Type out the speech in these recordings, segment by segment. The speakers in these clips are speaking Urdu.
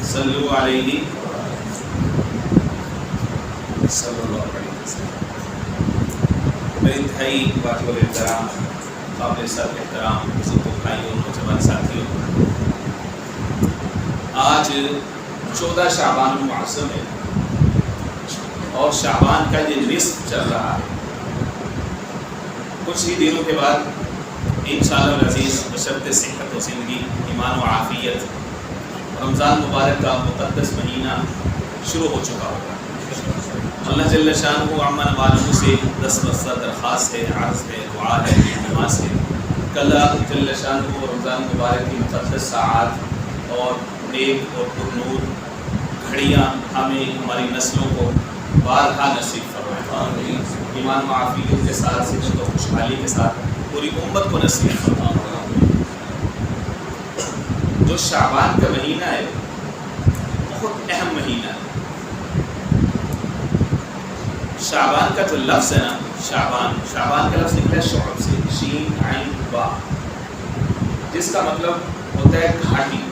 صلو علیہ صلی اللہ علیہ وسلم۔ میرے انتہائی واجب الاحترام قابل سر احترام بزرگوں بھائیوں نوجوان ساتھیوں، آج 14 شعبان المعظم ہے اور شعبان کا یہ نصف چل رہا ہے۔ کچھ ہی دنوں کے بعد انشاءاللہ العزیز بشرط صحت و زندگی، ایمان و عافیت، رمضان مبارک کا مقدس مہینہ شروع ہو چکا ہوگا۔ اللہ جل شانہ عمن والوں سے دستبردار درخواست ہے، عرض ہے، دعا ہے، نماز ہے کہ اللہ جل شانہ رمضان مبارک کی مقدس ساعات اور نیک اور پرنور گھڑیاں ہمیں، ہماری نسلوں کو بارہا نصیب فرمائے، ایمان و عافیت کے ساتھ، صحت و خوشحالی کے ساتھ پوری امت کو نصیب فرمائے۔ جو شعبان کا مہینہ ہے بہت اہم مہینہ ہے۔ شعبان کا جو لفظ ہے نا، شعبان کا لفظ نکلا ہے شعب سے، شین عین با، جس کا مطلب ہوتا ہے گھاٹی۔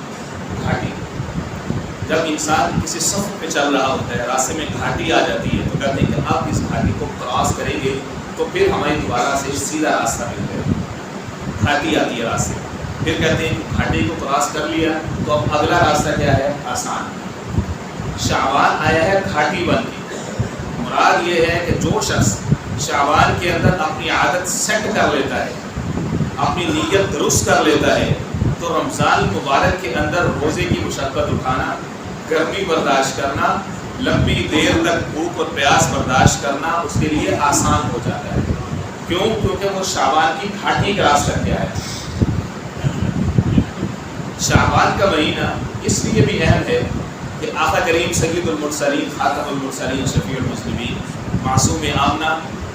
جب انسان کسی سفر پہ چل رہا ہوتا ہے، راستے میں گھاٹی آ جاتی ہے تو کہتے ہیں کہ آپ اس گھاٹی کو کراس کریں گے تو پھر ہماری دوبارہ سے سیدھا راستہ مل جائے گا۔ گھاٹی آتی ہے راستے میں، پھر کہتے ہیں کہ گھاٹی کو کراس کر لیا تو اب اگلا راستہ کیا ہے؟ آسان۔ شعبان آیا ہے گھاٹی بن کے۔ مراد یہ ہے کہ جو شخص شعبان کے اندر اپنی عادت سیٹ کر لیتا ہے، اپنی نیت درست کر لیتا ہے، تو رمضان مبارک کے اندر روزے کی مشقت اٹھانا، گرمی برداشت کرنا، لمبی دیر تک بھوک اور پیاس برداشت کرنا اس کے لیے آسان ہو جاتا ہے۔ کیوں؟ کیونکہ وہ شعبان کی گھاٹی کراس کر کے آیا ہے۔ شعبان کا مہینہ اس لیے بھی اہم ہے کہ آقا کریم سید المرسلین، خاتم المرسلین، شفیع المذنبین، معصوم آمنہ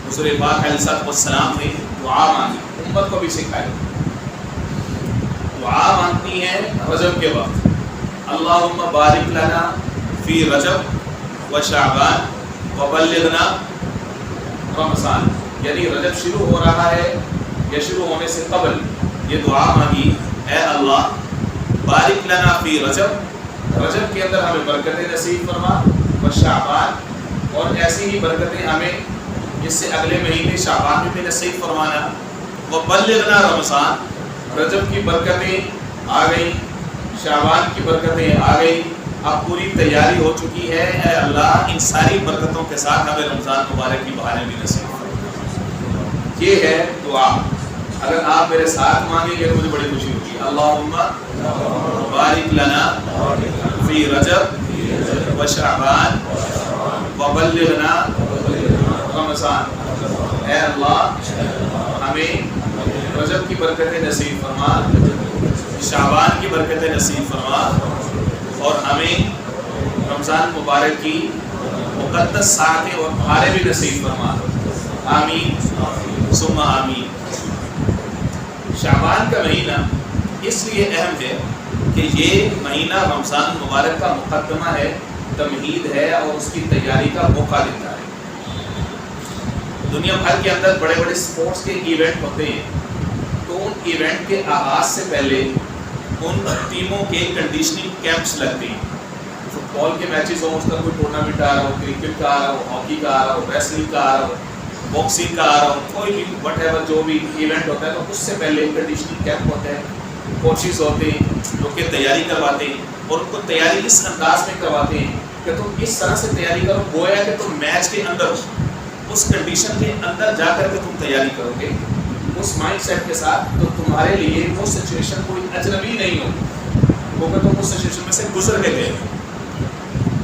حضور پاک علیہ السلام نے دعا مانگی، امت کو بھی سکھائی۔ دعا مانگتی ہیں رجب کے وقت، اللہم بارک لنا فی رجب و شعبان و بلغنا رمضان، یعنی رجب شروع ہو رہا ہے یا شروع ہونے سے قبل یہ دعا مانگی، اے اللہ بارک لنا فی رجب کے اندر ہمیں برکتیں نصیب فرما، و شعبان، اور ایسی ہی برکتیں ہمیں جس سے اگلے مہینے شعبان میں بھی نصیب فرمانا، و بلغنا رمضان، رجب کی برکتیں آ گئی، شعبان کی برکتیں آ گئی، اب پوری تیاری ہو چکی ہے، اے اللہ ان ساری برکتوں کے ساتھ ہمیں رمضان مبارک کی بہاریں بھی نصیب فرما۔ یہ ہے دعا۔ اگر آپ میرے ساتھ مانگیں گے تو مجھے بڑی خوشی ہوگی۔ اللہم بارک لنا فی رجب و شعبان و بلغنا رمضان، اے اللہ ہمیں رجب کی برکتیں نصیب فرما، شعبان کی برکتیں نصیب فرما، اور ہمیں رمضان مبارک کی مقدس ساعتیں اور بہاریں بھی نصیب فرما، آمین ثم آمین۔ شعبان کا مہینہ اس لیے اہم ہے کہ یہ مہینہ رمضان مبارک کا مقدمہ ہے، تمہید ہے، اور اس کی تیاری کا موقع دیتا ہے۔ دنیا بھر کے اندر بڑے بڑے سپورٹس کے ایونٹ ہوتے ہیں، تو ان ایونٹ کے آغاز سے پہلے ان ٹیموں کے کنڈیشننگ کیمپس لگتے ہیں۔ فٹ بال کے میچز ہوں، اس کا کوئی ٹورنامنٹ آ رہا ہو، کرکٹ کا آ رہا ہو، ہاکی کا آ رہا ہو، ریسلنگ کا آ رہا ہو، باکسنگ کا آ رہا ہو، کوئی بھی وٹ ایور جو بھی ایونٹ ہوتا ہے، تو اس سے پہلے کنڈیشننگ کیمپ ہوتے ہیں، کوچز ہوتے ہیں جو کہ تیاری کرواتے ہیں، اور ان کو تیاری اس انداز میں کرواتے ہیں کہ تم اس طرح سے تیاری کرو گویا کہ تم میچ کے اندر ہو، اس کنڈیشن کے اندر جا کر کے تم تیاری کرو گے اس مائنڈ سیٹ کے ساتھ، تو تمہارے لیے وہ سچویشن کوئی اجنبی نہیں ہوگی، کیونکہ تم اس سچویشن میں سے گزر کے گئے۔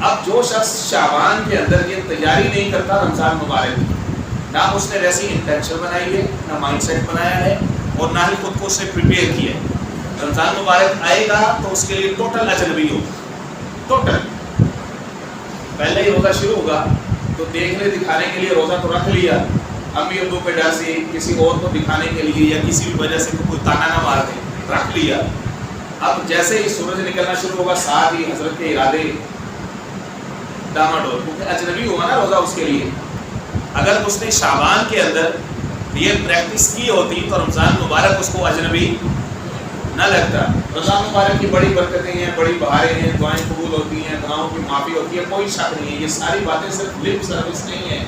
اب جو شخص شعبان کے اندر یہ تیاری نہیں کرتا رمضان مبارک کی، نہ اس نے ویسی انٹینشن بنائی ہے، نہ مائنڈ سیٹ بنایا ہے، اور نہ ہی خود کو اس نے پریپیئر کیا ہے، رمضان مبارک آئے گا تو اس کے لیے ٹوٹل اجنبی ہوگا۔ ٹوٹل پہلے ہی روزہ شروع ہوگا تو دیکھنے دکھانے کے لیے روزہ تو رکھ لیا، امی ابو پہ ڈر سے کسی اور کو دکھانے کے لیے یا کسی بھی وجہ سے کوئی تانا نہ مار دے، رکھ لیا۔ اب جیسے ہی سورج نکلنا شروع ہوگا ساتھ ہی حضرت کے ارادے ڈاماڈول، کیونکہ اجنبی ہوگا نا روزہ اس کے لیے۔ اگر اس نے شعبان کے اندر یہ پریکٹس کی ہوتی تو رمضان مبارک اس کو اجنبی نہ لگتا۔ رمضان مبارک کی بڑی برکتیں ہیں، بڑی بہاریں ہیں، دعائیں قبول ہوتی ہیں، گناہوں کی معافی ہوتی ہے، کوئی شک نہیں ہے. یہ ساری باتیں صرف لپ سروس نہیں ہے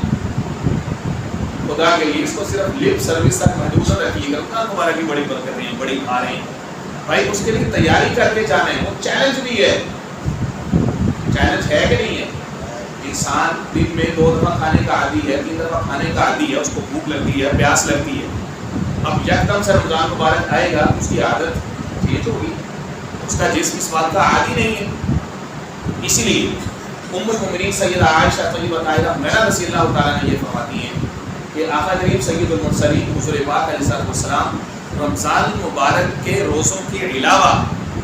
خدا کے لیے، اس کو صرف لپ سروس تک محدود نہ رکھیے گا. رمضان مبارک کی بڑی برکتیں ہیں، بڑی بہاریں ہیں بھائی، اس کے لیے تیاری کر کے جانا ہے. وہ چیلنج بھی ہے، چیلنج ہے کہ نہیں ہے. انسان دن میں 2 دفعہ کھانے کا عادی ہے، 3 دفعہ کھانے کا عادی ہے، اس کو بھوک لگتی ہے، پیاس لگتی ہے. اب یکدم سے رمضان مبارک آئے گا، اس کی عادت چینج ہوگی، اس کا جسم اس بات کا عادی نہیں ہے. اسی لیے ام المؤمنین سیدہ عائشہ طیبہ طاہرہ میرا رضی اللہ تعالیٰ نے یہ فرماتی ہیں کہ آقا کریم سید المرسلین حضور پاک علیہ السلام رمضان مبارک کے روزوں کے علاوہ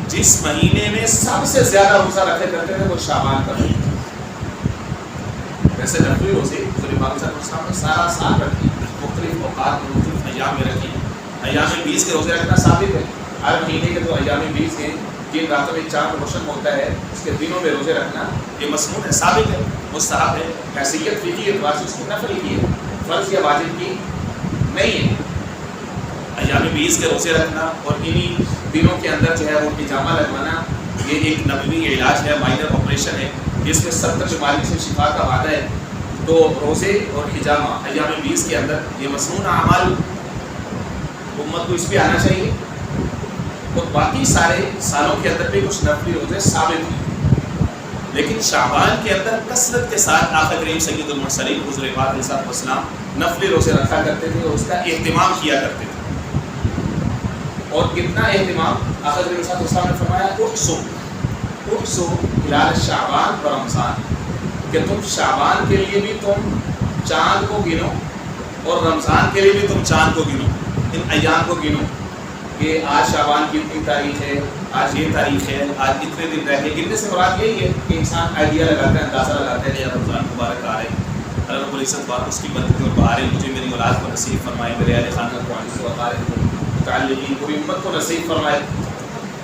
جس مہینے میں سب سے زیادہ روزہ رکھے کرتے تھے وہ شعبان کا مہینہ. ویسے نفلی روزے حضور پاک صلی اللہ علیہ وسلم نے سارا سال رکھی، مختلف اوقات میں مختلف ایام میں رکھی. ایام 20 کے روزے رکھنا ثابت ہے. ہر مہینے کے تو ایام 20 ہیں، جن راتوں میں چاند روشن ہوتا ہے اس کے دنوں میں روزے رکھنا یہ مسنون ہے، ثابت ہے، مستحب ہے. حیثیت فقہی اعتبار سے اس کی نفل کی ہے، فرض یا واجب کی نہیں ہے. ایام 20 کے روزے رکھنا اور انہی دنوں کے اندر جو ہے وہ حجامہ لگوانا یہ ایک نبوی علاج ہے، مائنر آپریشن ہے جس میں 70 بیماری سے شفا کا وعدہ ہے. تو روزے اور حجامہ ایام 20 کے اندر یہ مسنون اعمال امت کو اس پہ آنا چاہیے. اور باقی سارے سالوں کے اندر بھی کچھ نفلی روزے ثابت ہیں، لیکن شعبان کے اندر کثرت کے ساتھ آقا کریم سید المرسلین حضور پاک علیہ السلام نفلی روزے رکھا کرتے تھے اور اس کا اہتمام کیا کرتے تھے. اور کتنا اہتمام آقا کریم صلی اللہ علیہ وسلم نے فرمایا احسو ہلال شعبان و رمضان، کہ تم شعبان کے لیے بھی تم چاند کو گنو اور رمضان کے لیے بھی تم چاند کو گنو، ان ایام کو گنو کہ آج شعبان کی اتنی تاریخ ہے، آج یہ تاریخ ہے، آج اتنے دن رہ گئے. گننے سے مراد یہی ہے کہ انسان آئیڈیا لگاتا ہے، اندازہ لگاتا ہے کہ رمضان مبارک آ رہے ہیں. اللہ رب العزت بات اس کی برکتیں اور بہاریں مجھے میری اولاد کو نصیب فرمائے، میرے اہل خانہ کو عزیز و اقارب متعلقین پوری امت کو نصیب فرمائے.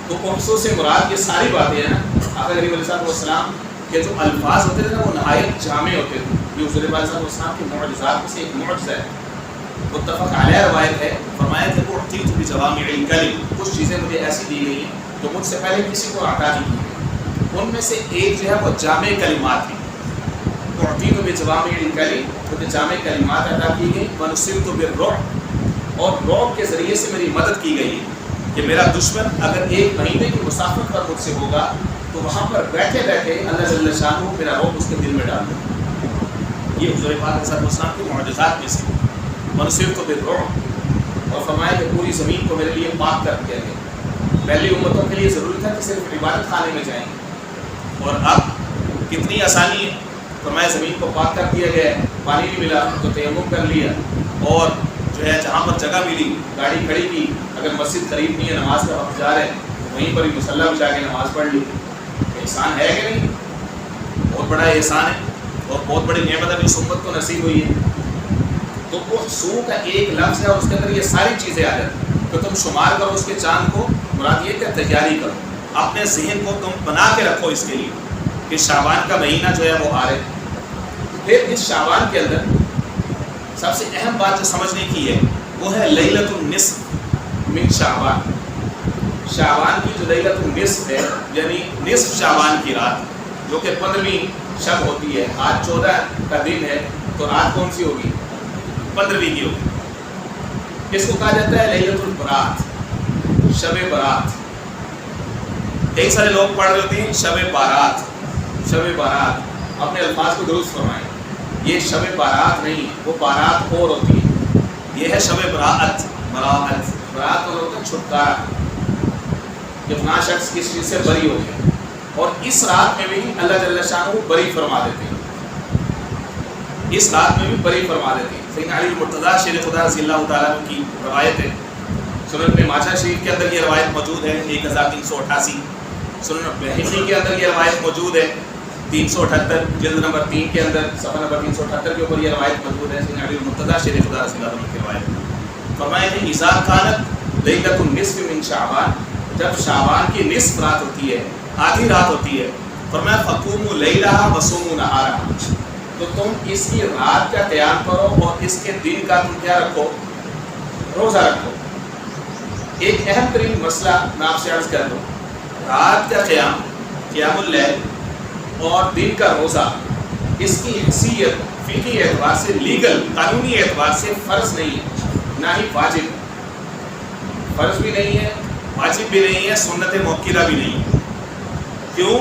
تو احسو سے مراد یہ ساری باتیں ہیں نا. آقا کریم علیہ السلام کے جو الفاظ ہوتے تھے نا وہ نہایت جامع ہوتے تھے. یہ حضور پاک صلی اللہ علیہ وسلم کے معجزات میں سے ایک معجزہ ہے، متفق علیہ روایت ہے. فرمایا کہ اعطیت بجوامع الکلم، کچھ چیزیں مجھے ایسی دی گئی ہیں جو مجھ سے پہلے کسی کو عطا نہیں کی. ان میں سے ایک جو ہے وہ جامع کلمات تھی. اعطیت بجوامع الکلم، مجھے جامع کلمات عطا کی گئی. ونصرت بالرعب، اور رعب کے ذریعے سے میری مدد کی گئی ہے کہ میرا دشمن اگر 1 مہینے کی مسافت پر مجھ سے ہوگا تو وہاں پر بیٹھے بیٹھے اللہ جل شانہ میرا رعب اس کے دل میں ڈال دے. یہ حضور پاک علیہ السلام کے معجزات میں سے. ونصرت بالرعب، اور فرمایا کہ پوری زمین کو میرے لیے پاک کر دیا گیا. پہلی امتوں کے لیے ضروری تھا کہ صرف عبادت خانے میں جائیں، اور اب کتنی آسانی ہے. فرمایا زمین کو پاک کر دیا گیا ہے، پانی نہیں ملا تو تیمم کر لیا، اور جو ہے جہاں پر جگہ ملی گاڑی کھڑی کی، اگر مسجد قریب نہیں ہے نماز کا وقت جا رہے ہیں تو وہیں پر ہی مصلی بچا کے نماز پڑھ لی. احسان ہے کہ نہیں؟ بہت بڑا احسان ہے اور بہت بڑی نعمت ابھی اس امت کو نصیب ہوئی ہے. تو احسو کا ایک لفظ ہے اور اس کے اندر یہ ساری چیزیں آ جاتی ہیں. تو تم شمار کرو اس کے چاند کو، مراد یہ کہ تیاری کرو، اپنے ذہن کو تم بنا کے رکھو اس کے لیے کہ شعبان کا مہینہ جو ہے وہ آ رہے. پھر اس شعبان کے اندر سب سے اہم بات جو سمجھنے کی ہے وہ ہے لیلۃ النصف من شعبان. شعبان کی جو لیلۃ النصف ہے یعنی نصف شعبان کی رات، جو کہ 15ویں شب ہوتی ہے. آج 14 کا دن ہے تو رات کون سی ہوگی؟ 15ویں کی ہوگی. اس کو کہا جاتا ہے لیلۃ البرات، شب برات. کئی سارے لوگ پڑھ رہے ہوتے ہیں شب بارات. شب بارات اپنے الفاظ کو درست فرمائیں. یہ شب بارات نہیں، وہ بارات اور ہوتی ہے. یہ ہے شب براعت. براعت برات اور ہوتا ہے چھٹکارا، کہ فلاں شخص کس چیز سے بری ہو گیا. اور اس رات میں بھی اللہ جل شانہ بری فرما دیتے ہیں. اس رات میں بھی بری فرما دیتے ہیں. سیدنا علی المرتضیٰ شیر خدا رضی اللہ تعالیٰ عنہ کی روایت ہے. سنن ابن ماجہ شریف کے اندر یہ روایت موجود ہے 1388. سنن بہقی کے اندر یہ روایت موجود ہے 378 جلد نمبر 3 کے اندر صفحہ نمبر 378 کے اوپر یہ روایت موجود ہے. سیدنا علی المرتضیٰ شیر خدا رضی اللہ عنہ کی روایت. فرمایا کہ اذا كانت لیلۃ النصف من شعبان، جب شعبان کی نصف رات ہوتی ہے، آدھی رات ہوتی ہے، فرمایا فقوموا لیلھا وصوموا نہارھا، تو تم اس کی رات کا قیام کرو اور اس کے دن کا تم کیا رکھو؟ روزہ رکھو. ایک اہم ترین مسئلہ میں آپ سے عرض کر دوں. رات کا قیام، قیام اللیل اور دن کا روزہ، اس کی حیثیت فقہی اعتبار سے، لیگل قانونی اعتبار سے فرض نہیں ہے، نہ ہی واجب، فرض بھی نہیں ہے، واجب بھی نہیں ہے، سنت مؤکدہ بھی نہیں ہے۔ کیوں؟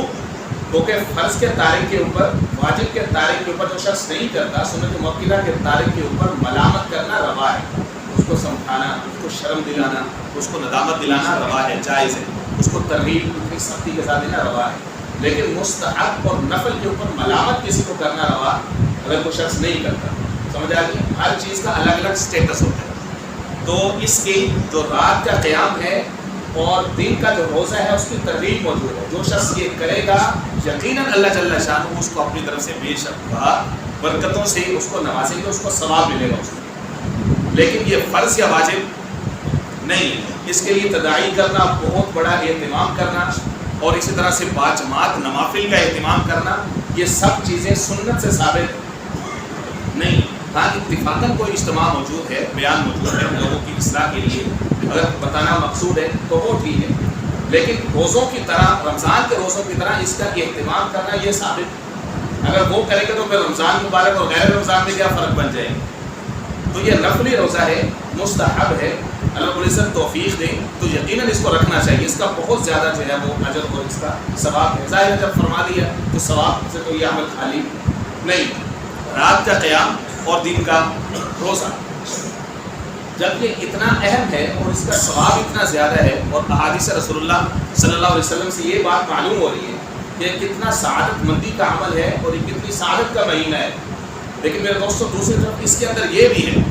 کیونکہ فرض کے تارک کے اوپر، واجب کے تارک کے اوپر جو شخص نہیں کرتا، سنت مؤکدہ کے تارک کے اوپر ملامت کرنا روا ہے، اس کو سمجھانا، اس کو شرم دلانا، اس کو ندامت دلانا روا ہے، جائز ہے، اس کو ترغیب اتنی سختی کے ساتھ دینا روا ہے۔ لیکن مستحب اور نفل کے اوپر ملامت کسی کو کرنا روا اگر کوئی شخص نہیں کرتا، سمجھ آ گئی؟ ہر چیز کا الگ الگ سٹیٹس ہوتا ہے۔ تو اس کی جو رات کا قیام ہے اور دن کا جو روزہ ہے اس کی ترغیب موجود ہے۔ جو شخص یہ کرے گا یقیناً اللہ جل شانہ اس کو اپنی طرف سے بے شک برکتوں سے اس کو نوازیں گے، اس کو ثواب ملے گا اس کو۔ لیکن یہ فرض یا واجب نہیں ہے، اس کے لیے تداعی کرنا، بہت بڑا اہتمام کرنا اور اسی طرح سے باجماعت نوافل کا اہتمام کرنا، یہ سب چیزیں سنت سے ثابت نہیں۔ ہاں اتفاقاً کوئی اجتماع موجود ہے، بیان موجود ہے لوگوں کی اصلاح کے لیے، اگر بتانا مقصود ہے تو وہ ٹھیک ہے، لیکن روزوں کی طرح، رمضان کے روزوں کی طرح اس کا اہتمام کرنا یہ ثابت، اگر وہ کرے گا تو پھر رمضان مبارک اور غیر رمضان میں کیا فرق بن جائے گا؟ تو یہ نفلی روزہ ہے، مستحب ہے، اللہ رب العزت توفیق دے تو یقیناً اس کو رکھنا چاہیے، اس کا بہت زیادہ جو ہے وہ اجر اور اس کا ثواب ہے۔ ظاہر ہے جب فرما دیا تو ثواب سے تو یہ عمل خالی نہیں۔ رات کا قیام اور دن کا روزہ جب یہ اتنا اہم ہے اور اس کا ثواب اتنا زیادہ ہے، اور احادیث رسول اللہ صلی اللہ علیہ وسلم سے یہ بات معلوم ہو رہی ہے کہ کتنا سعادت مندی کا عمل ہے اور یہ کتنی سعادت کا مہینہ ہے، لیکن میرے دوستوں دوسری طرف اس کے اندر یہ بھی ہے،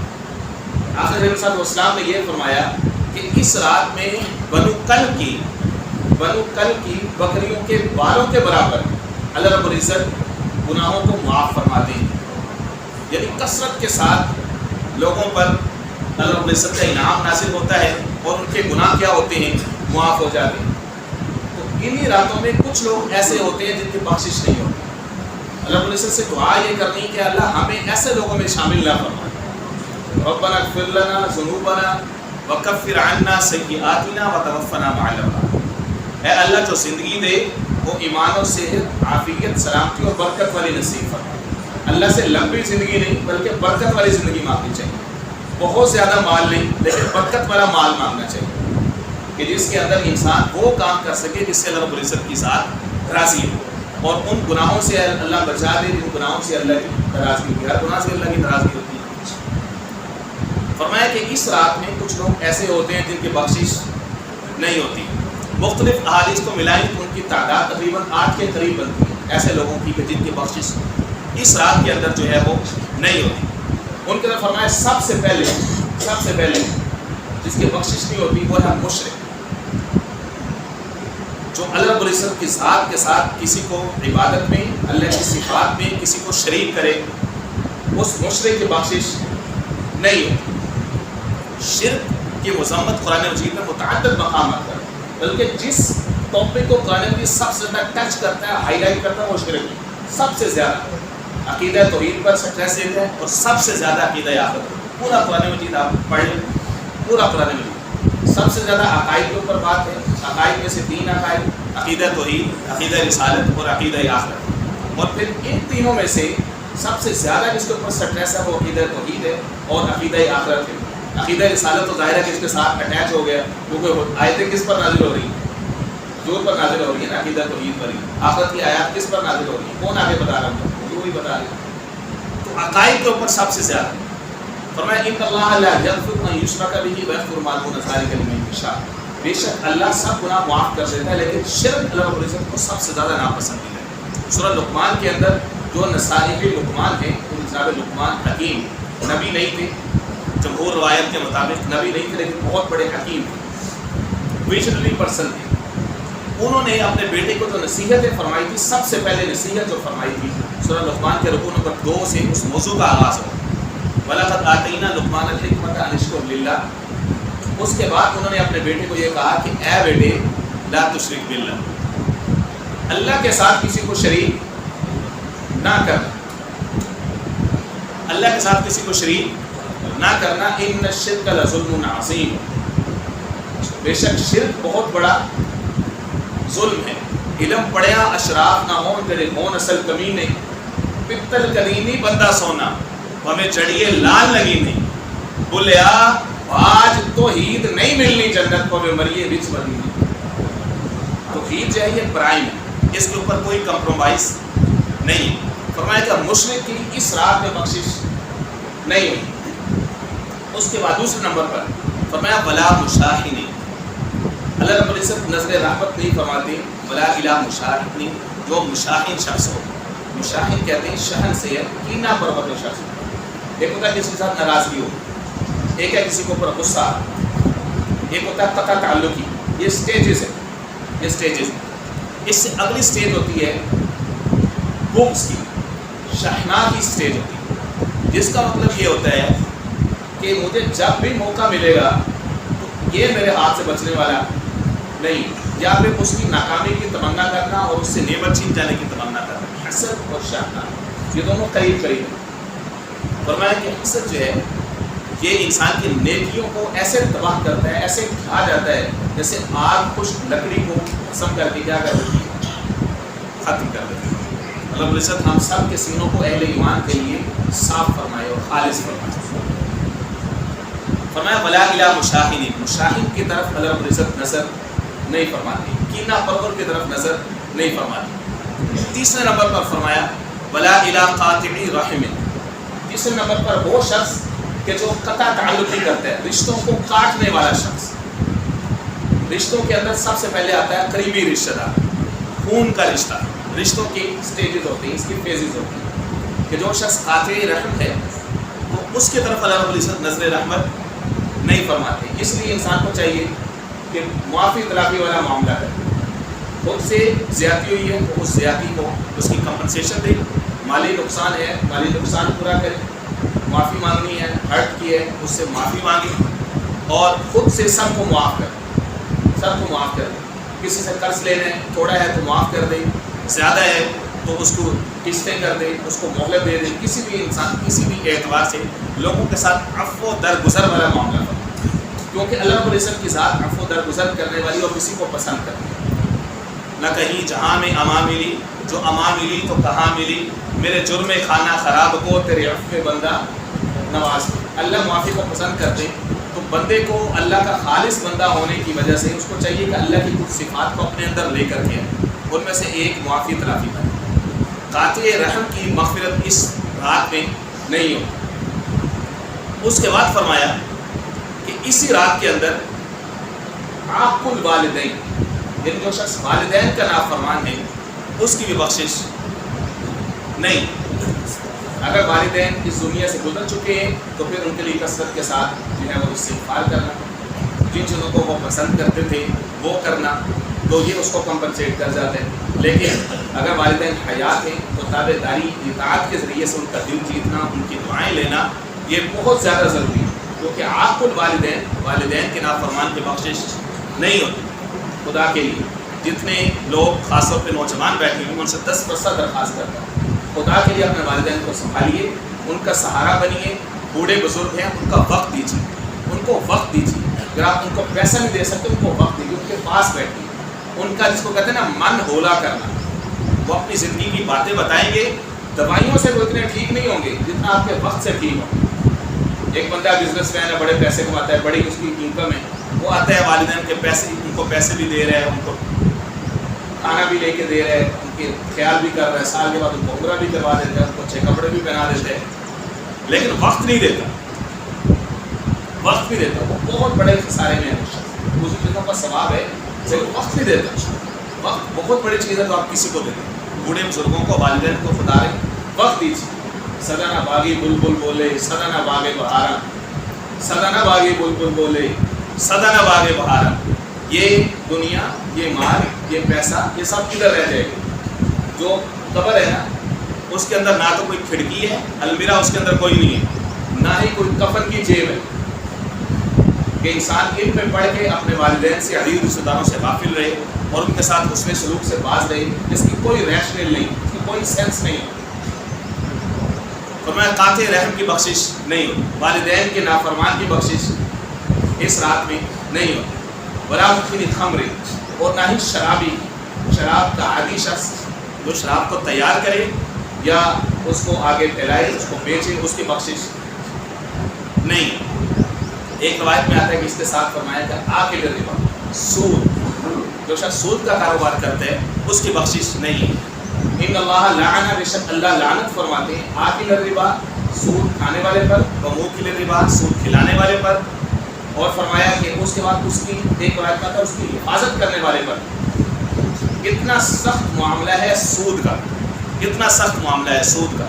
آخر نبی صلی اللہ علیہ وسلم نے یہ فرمایا کہ اس رات میں بنو کل کی بکریوں کے بالوں کے برابر اللہ رب العزت گناہوں کو معاف فرماتے ہیں، یعنی کثرت کے ساتھ لوگوں پر اللہ رب العزت کا انعام نازل ہوتا ہے اور ان کے گناہ کیا ہوتے ہیں؟ معاف ہو جاتے ہیں۔ تو انہی راتوں میں کچھ لوگ ایسے ہوتے ہیں جن کی بخشش نہیں ہوتی، اللہ رب العزت سے دعا یہ کرنی کہ اللہ ہمیں ایسے لوگوں میں شامل نہ فرما، ربنا اغفر لنا ذنوبنا وکفر عنا سیئاتنا وتوفنا مع الابرار۔ اے اللہ جو زندگی دے وہ ایمان اور صحت، عافیت، سلامتی اور برکت والی نصیب فرما۔ اللہ سے لمبی زندگی نہیں بلکہ برکت والی زندگی مانگنی چاہیے، بہت زیادہ مال نہیں لیکن برکت والا مال مانگنا چاہیے کہ جس کے اندر انسان وہ کام کر سکے جس سے اللہ رب العزت کی ذات راضی ہو، اور ان گناہوں سے اللہ بچا دے جن گناہوں سے اللہ کی ناراضگی ہوتی ہے، ہر گناہ سے اللہ کی ناراضگی ہوتی ہے۔ فرمایا کہ اس رات میں کچھ لوگ ایسے ہوتے ہیں جن کی بخشش نہیں ہوتی، مختلف احادیث کو ملائیں تو ان کی تعداد تقریباً 8 کے قریب بنتی ہے ایسے لوگوں کی کہ جن کی بخشش اس رات کے اندر جو ہے وہ نہیں ہوتی۔ ان کے اندر فرمایا سب سے پہلے جس کی بخشش نہیں ہوتی وہ ہے مشرک، جو اللہ رب العزت کی ذات کے ساتھ کسی کو عبادت میں، اللہ کی صفات میں کسی کو شریک کرے، اس مشرک کی بخشش نہیں ہوتی۔ شرک کی مذمت قرآن مجید میں متعدد مقامات پر، بلکہ جس ٹاپک کو قرآن مجید سب سے زیادہ ٹچ کرتا ہے، ہائی لائٹ کرتا ہے، وہ شرک سب سے زیادہ عقیدہ توحید پر سٹریس دیتا ہے، اور سب سے زیادہ عقیدہ آخرت۔ پورا قرآن مجید آپ پڑھ لیں، پورا قرآن مجید سب سے زیادہ عقائد کے اوپر بات ہے۔ عقائد میں سے 3 عقائد، عقیدہ توحید، عقیدہ رسالت اور عقیدہ آخرت، اور پھر ان تینوں میں سے سب سے زیادہ جس کے اوپر سٹریس ہے وہ عقیدہ توحید ہے اور عقیدہ آخرت ہے۔ عقیدہ رسالت تو ظاہر ہے کہ اس کے ساتھ اٹیچ ہو گیا، کیونکہ آیتیں کس پر نازل ہو رہی ہیں؟ حضور پر نازل ہو رہی ہے نا، عقیدہ توحید پر ہی۔ آخرت کی آیات کس پر نازل ہو رہی ہیں؟ کون آگے بتا رہا ہے؟ حضور ہی بتا رہے ہیں۔ تو عقائد کے اوپر سب سے زیادہ فرمایا ان اللہ لا یغفر ان یشرک بہ ویغفر ما دون ذلک لمن یشاء، بے شک اللہ سب گناہ معاف کر دیتا ہے لیکن شرک اللہ رب العزت کو سب سے زیادہ ناپسندیدہ ہے۔ سورہ لقمان کے اندر جو نصائب لقمان ہیں، ان نصائب لقمان حکیم نبی نہیں تھے، جمہور روایت کے مطابق نبی نہیں تھے لیکن بہت بڑے حکیم تھے، ویژنری پرسن تھے۔ انہوں نے اپنے بیٹے کو جو نصیحتیں فرمائی تھی، سب سے پہلے نصیحت جو فرمائی تھی سورہ لقمان کے رکوع نمبر 2 سے اس موضوع کا آغاز ہو، وَلَقَدْ آتَيْنَا لُقْمَانَ الْحِكْمَةَ أَنِ اشْكُرْ لِلَّهِ۔ اس کے بعد انہوں نے اپنے بیٹے کو یہ کہا کہ اے بیٹے لا تشرک باللہ، اللہ کے ساتھ کسی کو شریک نہ کرنا، اللہ کے ساتھ کسی کو شریک نہ کرنا، ان الشرک لظلم عظیم، بے شک شرک بہت بڑا ظلم ہے. علم پڑھیا اشراف نہ ہون تیرے ہون اصل کمی نہیں. پتل کلینی بندہ سونا ہمیں چڑھیے لال لگی نہیں. بولیا آج توحید نہیں ملنی جنت کو میں مریے بچ بنی. توحید جو ہے یہ پرائم ہے, اس کے اوپر کوئی کمپرومائز نہیں. فرمایا کہ مشرک کی اس رات میں بخشش نہیں ہوئی. اس کے بعد دوسرے نمبر پر فرمایا ولا مشاہنی. اللہ رب العزت نظر رحمت نہیں فرماتے ولا الا مشاہنی, جو مشاہن شخص ہو. مشاہن کہتے ہیں شہن سے کینہ پرور شخص. ایک ہوتا ہے کسی کے ساتھ ناراضگی ہو, ایک ہے کسی کے اوپر غصہ, ایک ہوتا ہے قطع تعلقی. یہ سٹیجز ہے, یہ سٹیجز. اس سے اگلی سٹیج ہوتی ہے بغض کی, شحناء کی سٹیج ہوتی ہے, جس کا مطلب یہ ہوتا ہے کہ مجھے جب بھی موقع ملے گا تو یہ میرے ہاتھ سے بچنے والا نہیں, یا پھر اس کی ناکامی کی تمنا کرنا اور اس سے نعمت چھین جانے کی تمنا کرنا. حسد اور شحناء یہ دونوں قریب قریب ہیں. فرمایا کہ حسد جو ہے یہ انسان کی نیکیوں کو ایسے تباہ کرتا ہے, ایسے کھا جاتا ہے جیسے آگ خشک لکڑی کو قسم کر کے کیا کر دیتی ہے, ختم کر دیتی ہے. اللہ العزت ہم سب کے سینوں کو اہل ایمان کے لیے صاف فرمائے اور خالص فرمائے. فرمایا ولا الا مشاہنی, مشاہن کی طرف اللہ رب العزت نظر نہیں فرماتی, کینہ پرور کی طرف نظر نہیں فرماتی. تیسرے نمبر پر فرمایا ولا الا قاطع رحم. تیسرے نمبر پر وہ شخص کہ جو قطع تعلق نہیں کرتا ہے, رشتوں کو کاٹنے والا شخص. رشتوں کے اندر سب سے پہلے آتا ہے قریبی رشتہ دار, خون کا رشتہ. رشتوں کی سٹیجز ہوتی ہیں, اس کی فیزز ہوتی ہیں, کہ جو شخص قاطع رحم ہے تو اس کی طرف اللہ رب العزت نظر رحمت نہیں فرماتے. اس لیے انسان کو چاہیے کہ معافی تلافی والا معاملہ کرے. خود سے زیادتی ہوئی ہے تو اس زیادتی کو اس کی کمپنسیشن دے. مالی نقصان ہے, مالی نقصان پورا کرے. معافی مانگنی ہے, ہرٹ کی ہے, اس سے معافی مانگے اور خود سے سب کو معاف کرے, سب کو معاف کر دے. کسی سے قرض لینا ہے, تھوڑا ہے تو معاف کر دے, زیادہ ہے تو اس کو قسطیں کر دے, اس کو مہلت دے دے. کسی بھی انسان کسی بھی اعتبار سے لوگوں کے ساتھ عفو درگزر والا معاملہ کرے, کیونکہ اللہ رب العزت کی ذات عفو درگزر کرنے والی اور کسی کو پسند کرتی ہے. نہ کہیں جہاں میں اما ملی, جو اما ملی تو کہاں ملی, میرے جرم خانہ خراب کو تیرے عفو بندہ نواز. اللہ معافی کو پسند کرتے تو بندے کو اللہ کا خالص بندہ ہونے کی وجہ سے اس کو چاہیے کہ اللہ کی کچھ صفات کو اپنے اندر لے کر کے ان میں سے ایک معافی تلافی کرے. قاطع رحم کی مغفرت اس رات میں نہیں ہو. اس کے بعد فرمایا کہ اسی رات کے اندر عاق الوالدین, یعنی جو شخص والدین کا نافرمان ہے اس کی بھی بخشش نہیں. اگر والدین اس دنیا سے گزر چکے ہیں تو پھر ان کے لیے کثرت کے ساتھ جو ہے وہ استغفار کرنا, جن چیزوں کو وہ پسند کرتے تھے وہ کرنا, تو یہ اس کو کمپنسیٹ کر جاتے ہیں. لیکن اگر والدین حیات ہیں تو تابع داری اطاعت کے ذریعے سے ان کا دل جیتنا, ان کی دعائیں لینا یہ بہت زیادہ ضروری ہے, کیونکہ عاق الوالدین, والدین کے نافرمان کی بخشش نہیں ہوتی. خدا کے لیے جتنے لوگ خاص طور پہ نوجوان بیٹھے ہیں ان سے 10% درخواست کرتا ہے, خدا کے لیے اپنے والدین کو سنبھالیے, ان کا سہارا بنیے. بوڑھے بزرگ ہیں, ان کا وقت دیجیے, ان کو وقت دیجیے. اگر آپ ان کو پیسہ نہیں دے سکتے ان کو وقت دیجیے, ان کے پاس بیٹھیے. ان کا جس کو کہتے ہیں نا من ہولا کرنا, وہ اپنی زندگی کی باتیں بتائیں گے. دوائیوں سے وہ اتنے ٹھیک نہیں ہوں گے جتنا آپ کے وقت سے ٹھیک ہو. ایک بندہ بزنس مین ہے, بڑے پیسے کماتا ہے, بڑی اس کی انکم ہے, وہ آتا ہے والدین کے پیسے, ان کو پیسے بھی دے رہا ہے, ان کو کھانا بھی لے کے دے رہے ہیں, ان کے خیال بھی کر رہے ہیں, سال کے بعد ان کو عمرہ بھی کروا دیتے ہیں, ان کو اچھے کپڑے بھی پہنا دیتے ہیں, لیکن وقت نہیں دیتا, وقت نہیں دیتا. وہ بہت بڑے خسارے میں ہے. دوسری چیزوں کا ثواب ہے لیکن وقت نہیں دیتا. وقت بہت بڑی چیز ہے تو آپ کسی کو دیتے. بوڑھے بزرگوں کو, والدین کو خدا رہے وقت دیجیے. سدا نہ باغی بلبل بولے سدا نہ باغے بہارا, سدا نہ باغی بلبل بولے سدا نہ باغے بہارا. یہ دنیا, یہ مال, یہ پیسہ, یہ سب کدھر رہ جائے گا. جو قبر ہے نا اس کے اندر نہ تو کوئی کھڑکی ہے, المیرا اس کے اندر کوئی نہیں ہے, نہ ہی کوئی کفن کی جیب ہے کہ انسان علم میں پڑھ کے اپنے والدین سے, عزیز رشتہ داروں سے غافل رہے اور ان کے ساتھ حسن سلوک سے باز رہے, جس کی کوئی ریشنل نہیں, اس کی کوئی سینس نہیں. فرمایا قاطع رحم کی بخشش نہیں ہوتی, والدین کے نافرمان کی بخشش اس رات میں نہیں ہوتی. ولا مدمن خمر, اور نہ ہی شرابی, شراب کا عادی شخص جو شراب کو تیار کرے یا اس کو آگے پھیلائے، اس کو بیچے، اس کی بخشش نہیں۔ ایک روایت میں آتا ہے کہ اس کے ساتھ فرمایا کہ آکل الربا، سود، جو شخص سود کا کاروبار کرتا ہے اس کی بخشش نہیں۔ ان اللہ لعن، بے شک اللہ لعنت فرماتے ہیں آکل الربا، سود کھانے والے پر، و موکل الربا، سود کھلانے والے پر، اور فرمایا کہ اس کے بعد اس کی ایک روایت میں آتا ہے اس کی حفاظت کرنے والے پر۔ اتنا سخت معاملہ ہے سود کا، اتنا سخت معاملہ ہے سود کا۔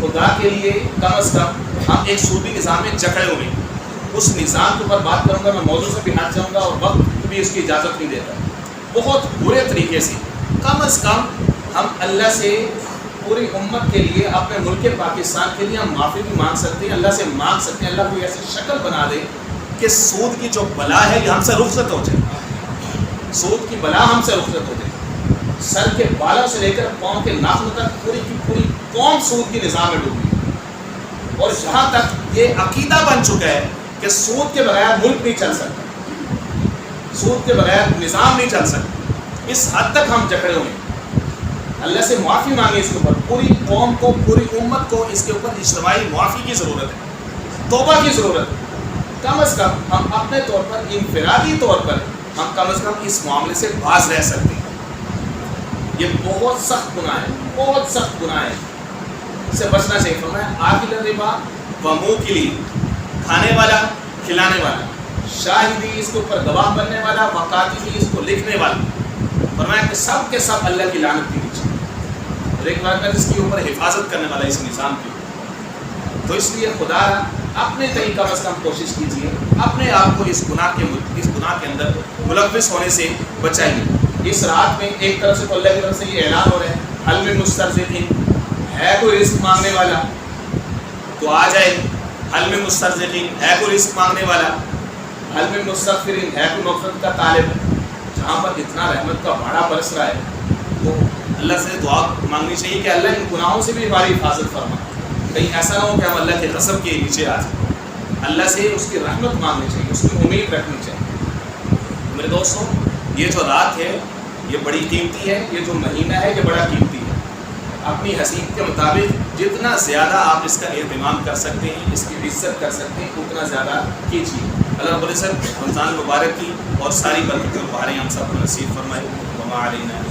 خدا کے لیے کم از کم ہم ایک سودی نظام میں جکڑے ہوئے، اس نظام کے اوپر بات کروں گا، میں موضوع سے بھی ہٹ جاؤں گا اور وقت بھی اس کی اجازت نہیں دیتا۔ بہت برے طریقے سے کم از کم ہم اللہ سے پوری امت کے لیے، اپنے ملک پاکستان کے لیے ہم معافی بھی مانگ سکتے ہیں، اللہ سے مانگ سکتے ہیں اللہ کو ایسی شکل بنا دے کہ سود کی جو بلا ہے یہ ہم سے رخصت ہو جائے، سود کی بلا ہم سے رخصت ہو جائے۔ سر کے بالوں سے لے کر پاؤں کے ناخنوں تک پوری کی پوری قوم سود کی نظام میں ڈوبی ہے، اور جہاں تک یہ عقیدہ بن چکا ہے کہ سود کے بغیر ملک نہیں چل سکتا، سود کے بغیر نظام نہیں چل سکتا، اس حد تک ہم جکڑے ہوئے ہیں۔ اللہ سے معافی مانگے اس کے اوپر، پوری قوم کو، پوری امت کو اس کے اوپر اجتماعی معافی کی ضرورت ہے، توبہ کی ضرورت ہے۔ کم از کم ہم اپنے طور پر، انفرادی طور پر ہم کم از کم اس معاملے سے باز رہ سکتے ہیں۔ یہ بہت سخت گناہ ہے، بہت سخت گناہ ہے، اس سے بچنا چاہیے۔ فرمایا آکل الربا و موکلی، کھانے والا، کھلانے والا، شاہدی، اس کے اوپر گواہ بننے والا، وقاتبی، اس کو لکھنے والا، فرمایا کہ سب کے سب اللہ کی لعنت کے نیچے، اور ایک بار اس کے اوپر حفاظت کرنے والا اس نظام کی۔ تو اس لیے خدا اپنے تئیں کم از کم کوشش کیجیے، اپنے آپ کو اس گناہ کے اندر ملوث ہونے سے بچائیے۔ اس رات میں ایک طرف سے تو اللہ کی طرف سے یہ اعلان ہو رہا ہے حل من مسترزقین، ہے کوئی رزق مانگنے والا تو آ جائے، حل من مسترزقین، ہے کوئی رزق مانگنے والا، حل من مستغفرین، ہے کوئی مغفرت کا طالب۔ جہاں پر اتنا رحمت کا باڑا برس رہا ہے تو اللہ سے دعا مانگنی چاہیے کہ اللہ ان گناہوں سے بھی ہماری حفاظت فرما، کہیں ایسا نہ ہو کہ ہم اللہ کے غضب کے نیچے آ جائیں۔ اللہ سے اس کی رحمت مانگنی چاہیے، اس کی امید رکھنی چاہیے۔ میرے دوستوں، یہ جو رات ہے یہ بڑی قیمتی ہے، یہ جو مہینہ ہے یہ بڑا قیمتی ہے۔ اپنی حیثیت کے مطابق جتنا زیادہ آپ اس کا اہتمام کر سکتے ہیں، اس کی عزت کر سکتے ہیں، اتنا زیادہ کیجیے۔ اللہ رب العزت رمضان المبارک کی اور ساری برکتیں اور بہاریں ہم سب کو نصیب فرمائے۔ وما علینا